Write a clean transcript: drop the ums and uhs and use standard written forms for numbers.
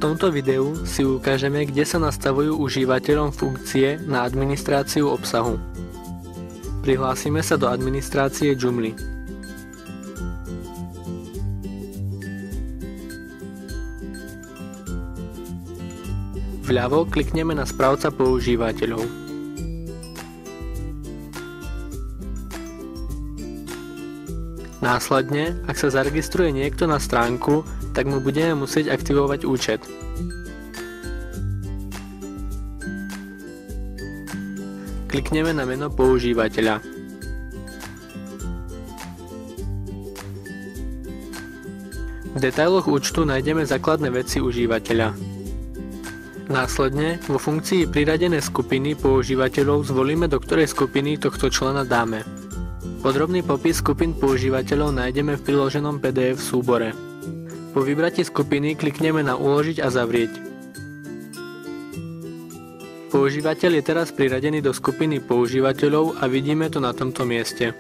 tomto videu si ukážeme, kde sa nastavujú užívateľom funkcie na administráciu obsahu. Prihlásime sa do administrácie Joomla. Vľavo klikneme na správca používateľov. Následne, ak sa zaregistruje niekto na stránku, tak mu budeme musieť aktivovať účet. Klikneme na meno používateľa. V detailoch účtu nájdeme základné veci užívateľa. Následne vo funkcii priradené skupiny používateľov zvolíme, do ktorej skupiny tohto člena dáme. Podrobný popis skupín používateľov nájdeme v priloženom PDF súbore. Po vybratí skupiny klikneme na Uložiť a zavrieť. Používateľ je teraz priradený do skupiny používateľov a vidíme to na tomto mieste.